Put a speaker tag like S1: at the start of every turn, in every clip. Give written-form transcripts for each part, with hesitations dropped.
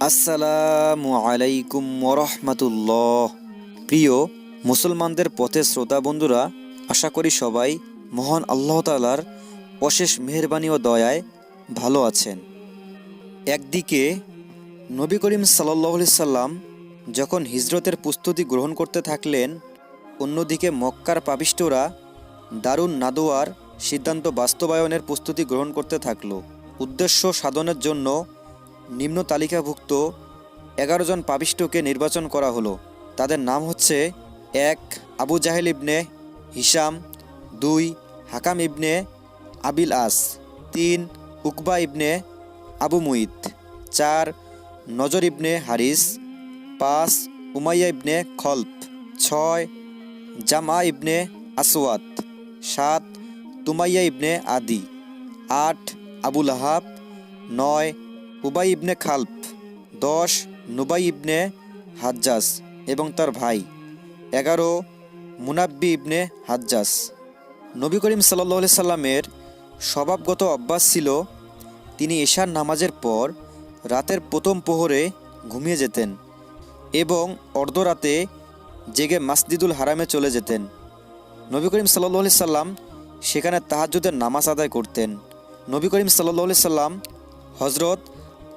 S1: আসসালামু আলাইকুম ওরহমতুল্লাহ। প্রিয় মুসলমানদের পথে শ্রোতা বন্ধুরা, আশা করি সবাই মহান আল্লাহ তাআলার অশেষ মেহেরবানি ও দয়ায় ভালো আছেন। একদিকে নবী করিম সাল্লাল্লাহু আলাইহি সাল্লাম যখন হিজরতের প্রস্তুতি গ্রহণ করতে থাকলেন, অন্যদিকে মক্কার পাপিষ্ঠরা দারুন নাদোয়ার সিদ্ধান্ত বাস্তবায়নের প্রস্তুতি গ্রহণ করতে থাকল। উদ্দেশ্য সাধনের জন্য নিম্ন তালিকাভুক্ত 11 জন পাপিষ্ঠকে নির্বাচন করা হলো। তাদের নাম হচ্ছে: 1 আবু জাহেল ইবনে হিশাম, 2 হাকাম ইবনে আবিল আস, 3 উকবা ইবনে আবু মুইত, 4 নজর ইবনে হারিস, 5 উমাইয়া ইবনে খলফ, 6 জামা ইবনে আসওয়াদ, 7 তুমাইয়া ইবনে আদি, 8 আবু লাহাব, 9 উবাই ইবনে খালফ, 10 নুবাই ইবনে হাজ্জাস এবং তার ভাই, 11 মুনাব্বি ইবনে হাজ্জাস। নবী করিম সাল্লাল্লাহু আলাইহি সাল্লামের স্বভাবগত অভ্যাস ছিল তিনি এশার নামাজের পর রাতের প্রথম প্রহরে ঘুমিয়ে যেতেন এবং অর্ধরাতে জেগে মসজিদুল হারামে চলে যেতেন। নবী করিম সাল্লাল্লাহু আলাইহি সাল্লাম সেখানে তাহাজ্জুদের নামাজ আদায় করতেন। নবী করিম সাল্লাল্লাহু আলাইহি সাল্লাম হযরত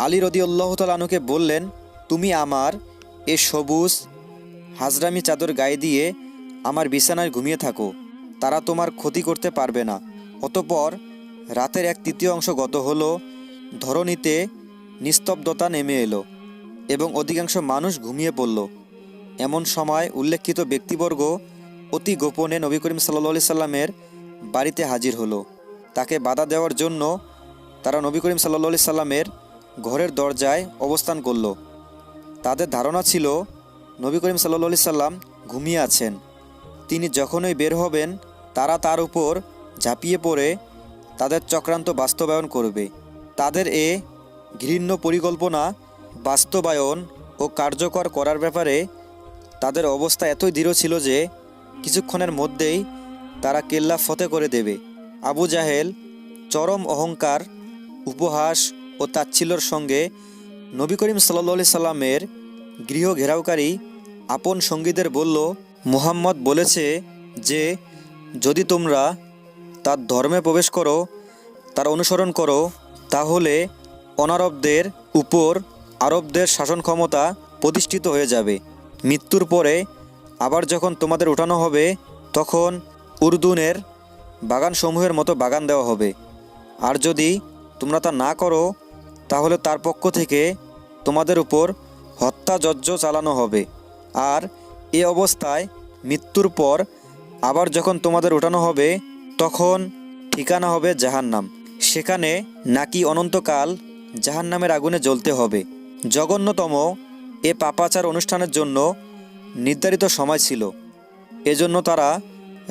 S1: আলী রাদিয়াল্লাহু তাআলা আনহুকে বললেন, তুমি আমার এ সবুজ হাজরামি চাদর গায়ে দিয়ে আমার বিছানায় ঘুমিয়ে থাকো, তারা তোমার ক্ষতি করতে পারবে না। অতঃপর রাতের 1/3 অংশ গত হলো, ধরণীতে নিস্তব্ধতা নেমে এলো এবং অধিকাংশ মানুষ ঘুমিয়ে পড়ল। এমন সময় উল্লেখিত ব্যক্তিবর্গ অতি গোপনে নবী করিম সাল্লাল্লাহু আলাইহি সাল্লামের বাড়িতে হাজির হলো। তাকে বাধা দেওয়ার জন্য তারা নবী করিম সাল্লাল্লাহু আলাইহি সাল্লামের ঘরের দরজায় অবস্থান করল। তাদের ধারণা ছিল নবী করিম সাল্লাল্লাহু আলাইহি সাল্লাম ঘুমিয়ে আছেন। তিনি যখনই বের হবেন তারা তার উপর ঝাঁপিয়ে পড়ে তাদের চক্রান্ত বাস্তবায়ন করবে। তাদের এ ঘৃণ্য পরিকল্পনা বাস্তবায়ন ও কার্যকর করার ব্যাপারে তাদের অবস্থা এতই দৃঢ় ছিল যে কিছুক্ষণের মধ্যেই তারা কেল্লা ফতেহ করে দেবে। আবু জাহেল চরম অহংকার, উপহাস ও তাচ্ছিল্যর সঙ্গে নবী করিম সাল্লাল্লাহু আলাইহি সাল্লামের গৃহ ঘেরাওকারী আপন সঙ্গীদের বলল, মুহাম্মদ বলেছে যে যদি তোমরা তার ধর্মে প্রবেশ করো, তার অনুসরণ করো, তাহলে অনারবদের উপর আরবদের শাসন ক্ষমতা প্রতিষ্ঠিত হয়ে যাবে। মৃত্যুর পরে আবার যখন তোমাদের উঠানো হবে তখন উর্দুনের বাগানসমূহের মতো বাগান দেওয়া হবে। আর যদি তোমরা তা না করো তাহলে তার পক্ষ থেকে তোমাদের উপর হত্যাযজ্ঞ চালানো হবে। আর এ অবস্থায় মৃত্যুর পর আবার যখন তোমাদের উঠানো হবে তখন ঠিকানা হবে জাহান্নাম। সেখানে নাকি অনন্তকাল জাহান্নামের আগুনে জ্বলতে হবে। জঘন্যতম এ পাপাচার অনুষ্ঠানের জন্য নির্ধারিত সময় ছিল। এজন্য তারা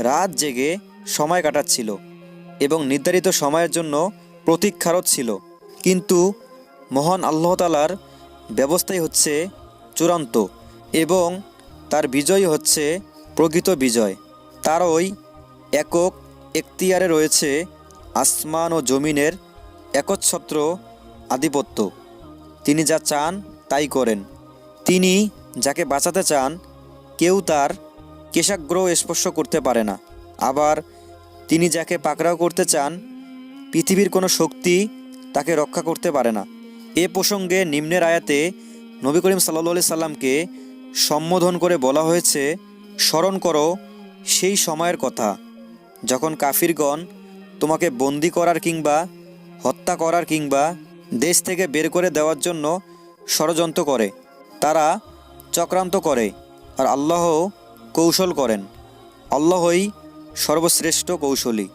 S1: রাত জেগে সময় কাটাচ্ছিল এবং নির্ধারিত সময়ের জন্য প্রতীক্ষারত ছিল। কিন্তু মহান আল্লাহ তাআলার ব্যবস্থাই হচ্ছে চূড়ান্ত এবং তার বিজয় হচ্ছে প্রকৃত বিজয়। তার ওই একক এখতিয়ারে রয়েছে আসমান ও জমিনের একচ্ছত্র আধিপত্য। তিনি যা চান তাই করেন। তিনি যাকে বাঁচাতে চান কেউ তার কেশাগ্রও স্পর্শ করতে পারে না। আবার তিনি যাকে পাকড়াও করতে চান পৃথিবীর কোনো শক্তি তাকে রক্ষা করতে পারে না। এ প্রসঙ্গে নিম্নের আয়াতে নবী করিম সাল্লাল্লাহু আলাইহি সাল্লামকে সম্বোধন করে বলা হয়েছে, স্মরণ করো সেই সময়ের কথা যখন কাফিরগণ তোমাকে বন্দি করার কিংবা হত্যা করার কিংবা দেশ থেকে বের করে দেওয়ার জন্য ষড়যন্ত্র করে। তারা চক্রান্ত করে আর আল্লাহ কৌশল করেন। আল্লাহই সর্বশ্রেষ্ঠ কৌশলী।